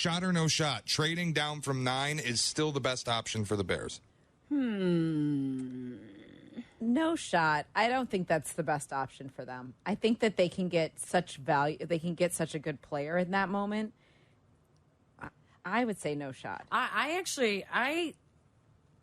shot or no shot, trading down from 9 is still the best option for the Bears. No shot. I don't think that's the best option for them. I think that they can get such value. They can get such a good player in that moment. I would say no shot. I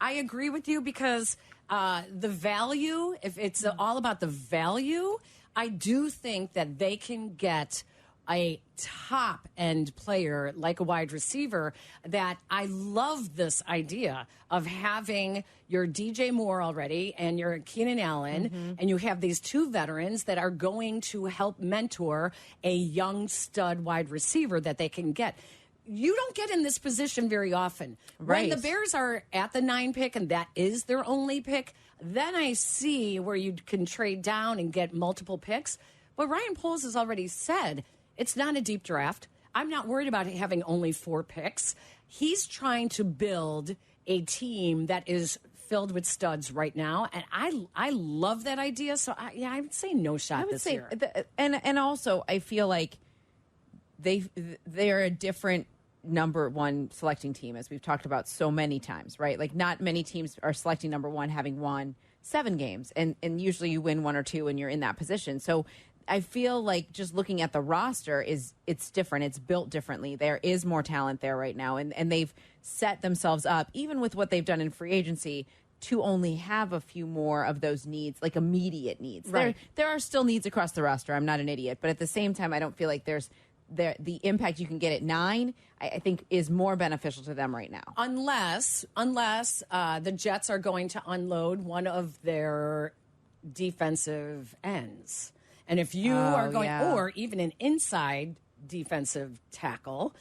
agree with you because the value, if it's all about the value, I do think that they can get a top-end player like a wide receiver that I love this idea of having your DJ Moore already and your Keenan Allen, and you have these two veterans that are going to help mentor a young stud wide receiver that they can get. You don't get in this position very often. Right. When the Bears are at the 9 pick and that is their only pick, then I see where you can trade down and get multiple picks. But Ryan Poles has already said it's not a deep draft. I'm not worried about having only 4 picks. He's trying to build a team that is filled with studs right now, and I love that idea. So I would say no shot this year. And also I feel like they're a different number 1 selecting team, as we've talked about so many times, right? Like not many teams are selecting number 1 having won 7 games, and usually you win 1 or 2 and you're in that position. So I feel like just looking at the roster it's different. It's built differently. There is more talent there right now, and they've set themselves up, even with what they've done in free agency, to only have a few more of those needs, like immediate needs. Right. There are still needs across the roster. I'm not an idiot, but at the same time, I don't feel like the impact you can get at 9, I think, is more beneficial to them right now. Unless the Jets are going to unload one of their defensive ends. And if you are going, or even an inside defensive tackle,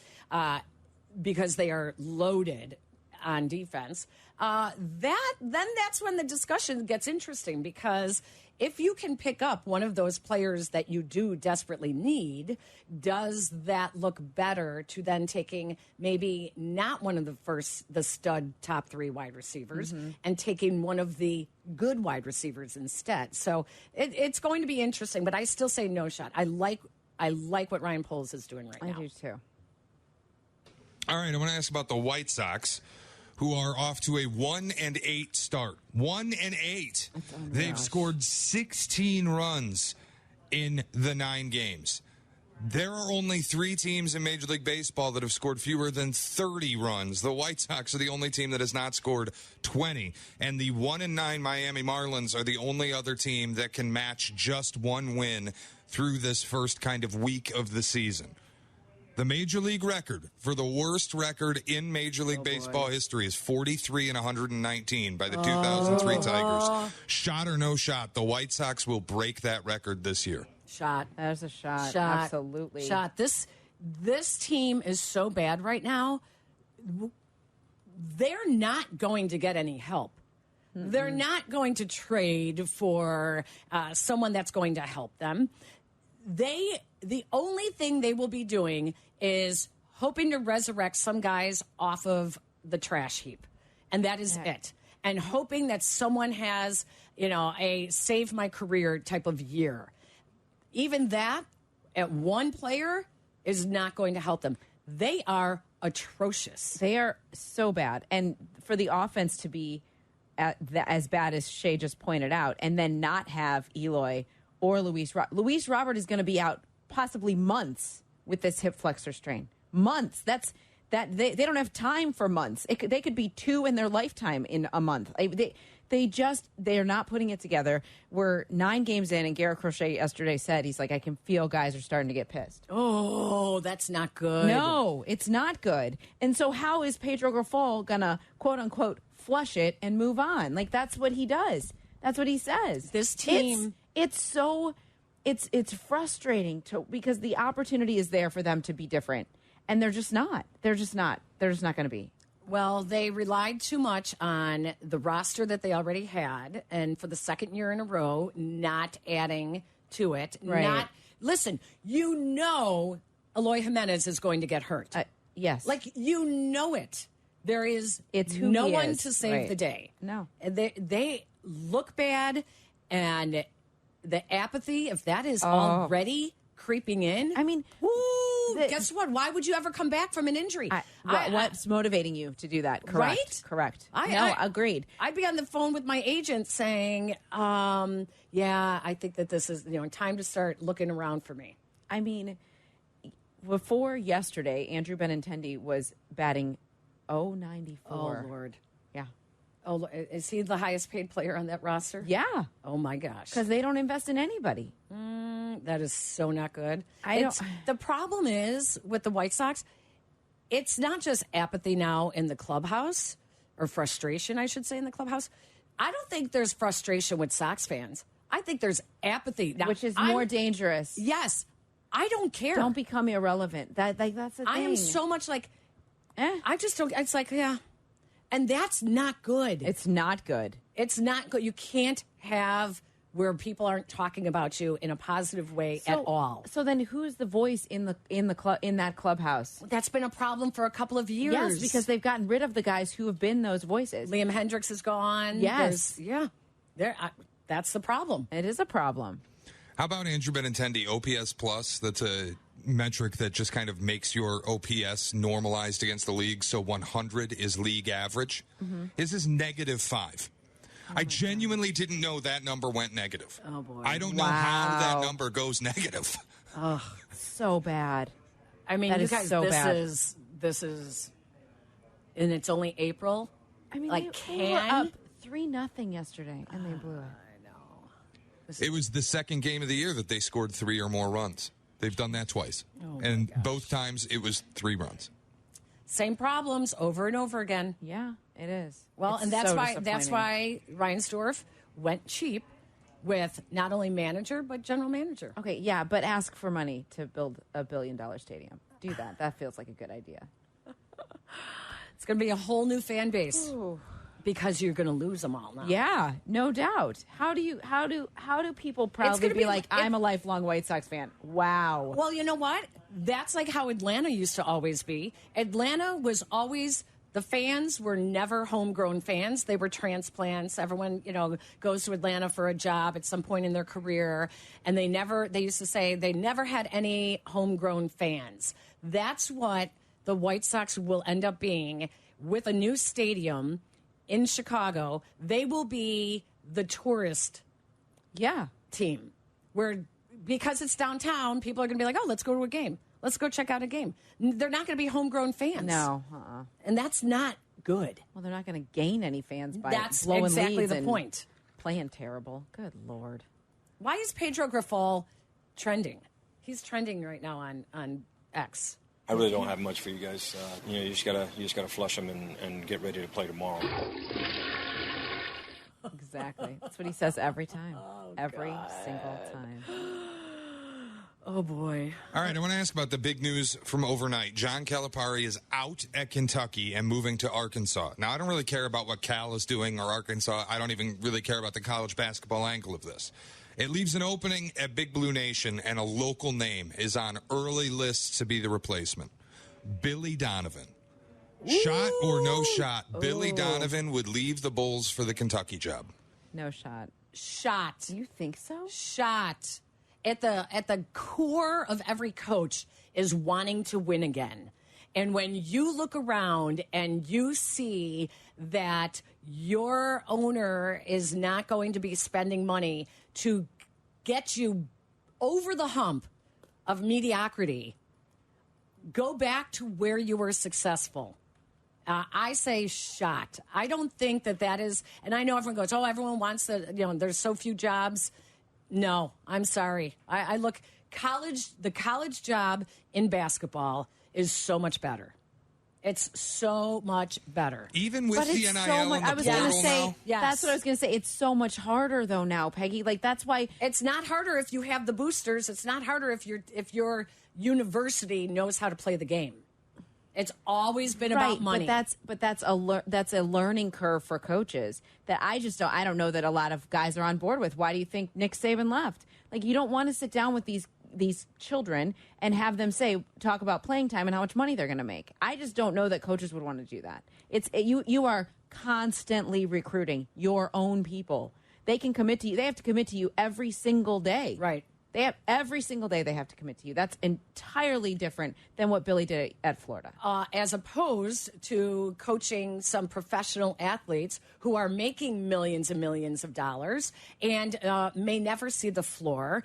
because they are loaded on defense, then that's when the discussion gets interesting, because if you can pick up one of those players that you do desperately need, does that look better to then taking maybe not one of the stud top 3 wide receivers and taking one of the good wide receivers instead? So it's going to be interesting, but I still say no shot. I like what Ryan Poles is doing right now. I do too. All right, I want to ask about the White Sox, who are off to a 1-8 start. 1-8. They've scored 16 runs in the 9 games. There are only 3 teams in Major League Baseball that have scored fewer than 30 runs. The White Sox are the only team that has not scored 20. And the 1-9 Miami Marlins are the only other team that can match just 1 win through this first kind of week of the season. The Major League record for the worst record in Major League Baseball history is 43-119 by the 2003 Tigers. Shot or no shot, the White Sox will break that record this year. Shot. There's a shot. Absolutely. Shot. This team is so bad right now. They're not going to get any help. They're not going to trade for someone that's going to help them. The only thing they will be doing is hoping to resurrect some guys off of the trash heap. And that is it. And hoping that someone has, a save my career type of year. Even that, at one player, is not going to help them. They are atrocious. They are so bad. And for the offense to be as bad as Shay just pointed out, and then not have Eloy or Luis Robert is going to be out possibly months with this hip flexor strain. Months. They don't have time for months. They could be 2 in their lifetime in a month. They are not putting it together. We're 9 games in, and Garrett Crochet yesterday said, he's like, I can feel guys are starting to get pissed. Oh, that's not good. No, it's not good. And so how is Pedro Grifol going to, quote unquote, flush it and move on? Like, that's what he does. That's what he says. This team... It's frustrating because the opportunity is there for them to be different, and they're just not. They're just not going to be. Well, they relied too much on the roster that they already had, and for the second year in a row, not adding to it. Right. Listen, Eloy Jimenez is going to get hurt. Yes. Like, it. There is no one to save the day. No. They look bad, and the apathy, if that is already creeping in. I mean, guess what? Why would you ever come back from an injury? What's motivating you to do that? Correct. Right? Correct. Agreed. I'd be on the phone with my agent saying, yeah, I think that this is, time to start looking around for me. I mean, before yesterday, Andrew Benintendi was batting .094. Oh, Lord. Yeah. Oh, is he the highest paid player on that roster? Yeah. Oh, my gosh. Because they don't invest in anybody. That is so not good. The problem is with the White Sox, it's not just apathy now in the clubhouse, or frustration, I should say, in the clubhouse. I don't think there's frustration with Sox fans. I think there's apathy. Now, which is more dangerous. Yes. I don't care. Don't become irrelevant. That's the thing. I am so much like, I just don't, it's like, yeah. And that's not good. It's not good. It's not good. You can't have where people aren't talking about you in a positive way at all. So then, who's the voice in that clubhouse? That's been a problem for a couple of years. Yes, because they've gotten rid of the guys who have been those voices. Liam Hendricks is gone. Yes, that's the problem. It is a problem. How about Andrew Benintendi, OPS plus? That's a metric that just kind of makes your OPS normalized against the league. So 100 is league average. His is -5. I genuinely didn't know that number went negative. Oh, boy. I don't know how that number goes negative. Oh, so bad. I mean, that you is guys, so bad. This is, and it's only April. I mean, like, they were up 3-0 yesterday, and they blew it. I know. It was the second game of the year that they scored 3 or more runs. They've done that twice. And both times it was 3 runs. Same problems over and over again. Yeah, it is. Well, It's and that's so why Reinsdorf went cheap with not only manager but general manager. Okay, yeah, but ask for money to build a $1 billion stadium. Do that. That feels like a good idea. It's going to be a whole new fan base. Ooh. Because you're going to lose them all now. Yeah, no doubt. How do people proudly be like, I'm a lifelong White Sox fan? Wow. Well, you know what? That's like how Atlanta used to always be. Atlanta was always, the fans were never homegrown fans. They were transplants. Everyone, goes to Atlanta for a job at some point in their career. And they used to say they never had any homegrown fans. That's what the White Sox will end up being with a new stadium in Chicago. They will be the tourist team, where because it's downtown, people are going to be like, oh, let's go to a game. Let's go check out a game. They're not going to be homegrown fans. No. And that's not good. Well, they're not going to gain any fans by that's blowing exactly leads the and point. Playing terrible. Good Lord. Why is Pedro Grifol trending? He's trending right now on X. I really don't have much for you guys. You just gotta flush them and get ready to play tomorrow. Exactly. That's what he says every time. Every single time. Oh, boy. All right, I want to ask about the big news from overnight. John Calipari is out at Kentucky and moving to Arkansas. Now, I don't really care about what Cal is doing or Arkansas. I don't even really care about the college basketball angle of this. It leaves an opening at Big Blue Nation, and a local name is on early lists to be the replacement. Billy Donovan. Shot or no shot, Billy Donovan would leave the Bulls for the Kentucky job. No shot. Shot. You think so? Shot. At the core of every coach is wanting to win again. And when you look around and you see that your owner is not going to be spending money to get you over the hump of mediocrity, go back to where you were successful. I say shot. I don't think that is, and I know everyone goes, oh, everyone wants there's so few jobs. No, I'm sorry. I look, the college job in basketball is so much better. It's so much better. Even with the NIL so and the I was going to portal say, now? Yes. That's what I was going to say. It's so much harder, though, now, Peggy. Like, that's why. It's not harder if you have the boosters. It's not harder if your university knows how to play the game. It's always been about money. But that's a learning curve for coaches that I don't know that a lot of guys are on board with. Why do you think Nick Saban left? Like, you don't want to sit down with these children and have them talk about playing time and how much money they're going to make. I just don't know that coaches would want to do that. You are constantly recruiting your own people. They can commit to you. They have to commit to you every single day. Right. They have every single day they have to commit to you. That's entirely different than what Billy did at Florida. As opposed to coaching some professional athletes who are making millions and millions of dollars and may never see the floor,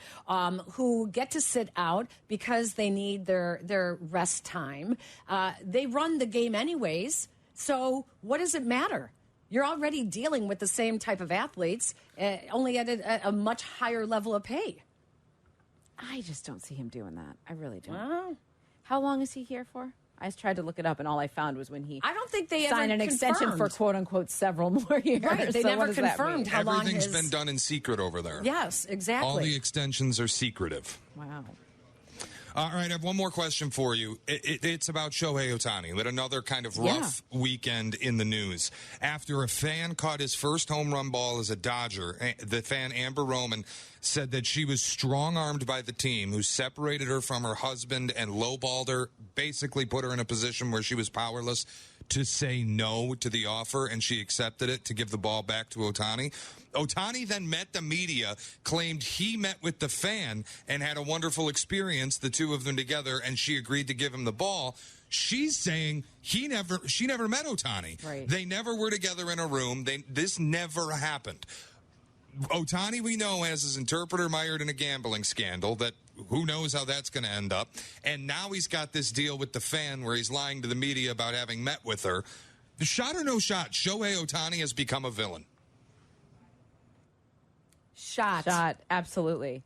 who get to sit out because they need their rest time. They run the game anyways, so what does it matter? You're already dealing with the same type of athletes, only at a much higher level of pay. I just don't see him doing that. I really don't. Wow. How long is he here for? I just tried to look it up, and all I found was when he I don't think they signed ever an extension for confirmed. quote-unquote several more years. Right, they So never what does that confirmed mean? how long Everything's his... been done in secret over there. Yes, exactly. All the extensions are secretive. Wow. All right, I have one more question for you. It's about Shohei Ohtani. With another kind of rough weekend in the news. After a fan caught his first home run ball as a Dodger, the fan Amber Roman said that she was strong-armed by the team, who separated her from her husband and lowballed her, basically put her in a position where she was powerless to say no to the offer, and she accepted it to give the ball back to Ohtani. Ohtani then met the media, claimed he met with the fan and had a wonderful experience, the two of them together, and she agreed to give him the ball. She's saying she never met Ohtani. Right. They never were together in a room. This never happened. Ohtani, we know, has his interpreter mired in a gambling scandal that who knows how that's going to end up. And now he's got this deal with the fan where he's lying to the media about having met with her. Shot or no shot, Shohei Ohtani has become a villain. Shot, absolutely.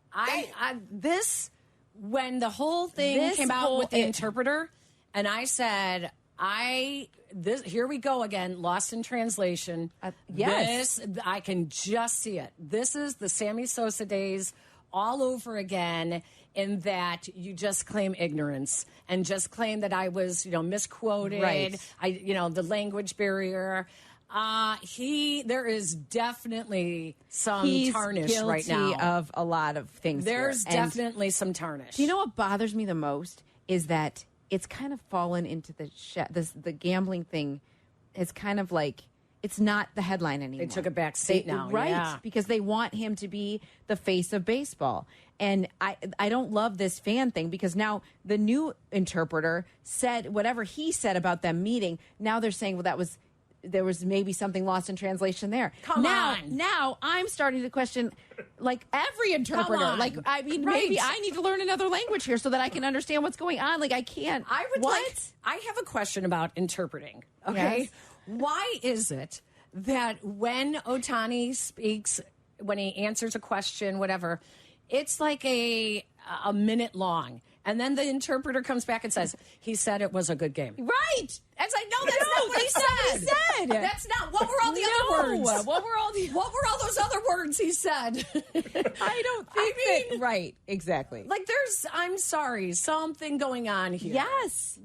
When the whole thing came out with the interpreter, and I said, here we go again, lost in translation. Yes. I can just see it. This is the Sammy Sosa days all over again, in that you just claim ignorance and just claim that I was, misquoted. Right. The language barrier. There is definitely some tarnish right now. He's guilty of a lot of things. There's definitely some tarnish. Do you know what bothers me the most is that it's kind of fallen into the gambling thing. It's kind of like it's not the headline anymore. They took a back seat now, right? yeah. Because they want him to be the face of baseball. And I don't love this fan thing, because now the new interpreter said whatever he said about them meeting. Now they're saying, well, there was maybe something lost in translation there. Now I'm starting to question, like, every interpreter. Like, I mean, maybe I need to learn another language here so that I can understand what's going on. Like, I can't. I have a question about interpreting. Okay. Yes. Why is it that when Ohtani speaks, when he answers a question, whatever, it's like a minute long? And then the interpreter comes back and says, he said it was a good game. Right. It's like, no, that's not what he said. That's not. What were all the other words? What were all those other words he said? I don't think that. Right. Exactly. Like, I'm sorry, something going on here. Yes.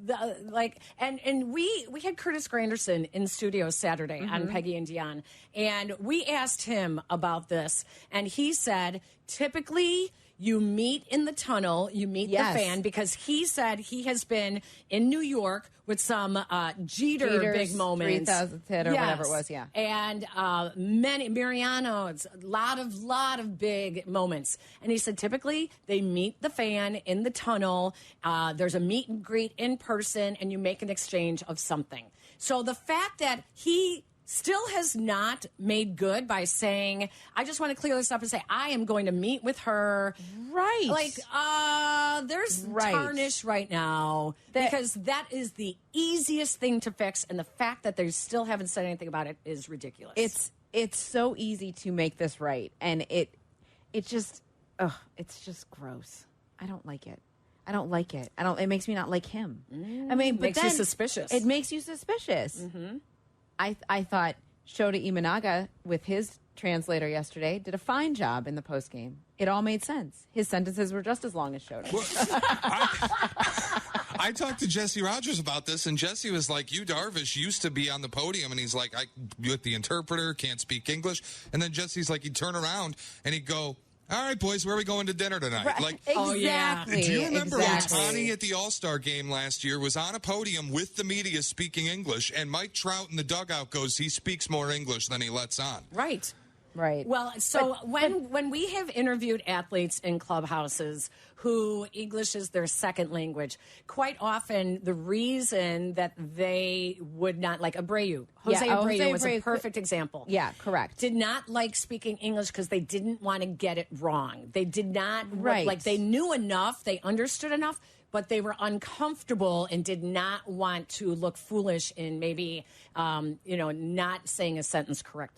And we had Curtis Granderson in studio Saturday on Peggy and Dionne, and we asked him about this, and he said, typically, you meet in the tunnel, you meet the fan, because he said he has been in New York with some Jeter big moments. 3,000th hit or whatever it was, yeah. And many, Mariano's, a lot of big moments. And he said typically they meet the fan in the tunnel, there's a meet and greet in person, and you make an exchange of something. So the fact that he still has not made good by saying, I just want to clear this up and say, I am going to meet with her. Right. Like, there's tarnish right now, because that is the easiest thing to fix. And the fact that they still haven't said anything about it is ridiculous. It's so easy to make this right. And it's just gross. I don't like it. It makes me not like him. I mean, but makes you suspicious. It makes you suspicious. Mm-hmm. I thought Shota Imanaga, with his translator yesterday, did a fine job in the postgame. It all made sense. His sentences were just as long as Shota. Well, I talked to Jesse Rogers about this, and Jesse was like, Yu Darvish used to be on the podium, and he's like, with the interpreter, can't speak English. And then Jesse's like, he'd turn around, and he'd go, all right, boys, where are we going to dinner tonight? Right. Like, Exactly. Do you remember Ohtani at the All-Star game last year was on a podium with the media speaking English, and Mike Trout in the dugout goes, he speaks more English than he lets on. Right. Right. Well, so when we have interviewed athletes in clubhouses who English is their second language, quite often the reason that they would not, like Abreu, Jose Abreu was a perfect example. Yeah, correct. Did not like speaking English because they didn't want to get it wrong. They did not, Right. like they knew enough, they understood enough, but they were uncomfortable and did not want to look foolish in maybe, not saying a sentence correctly.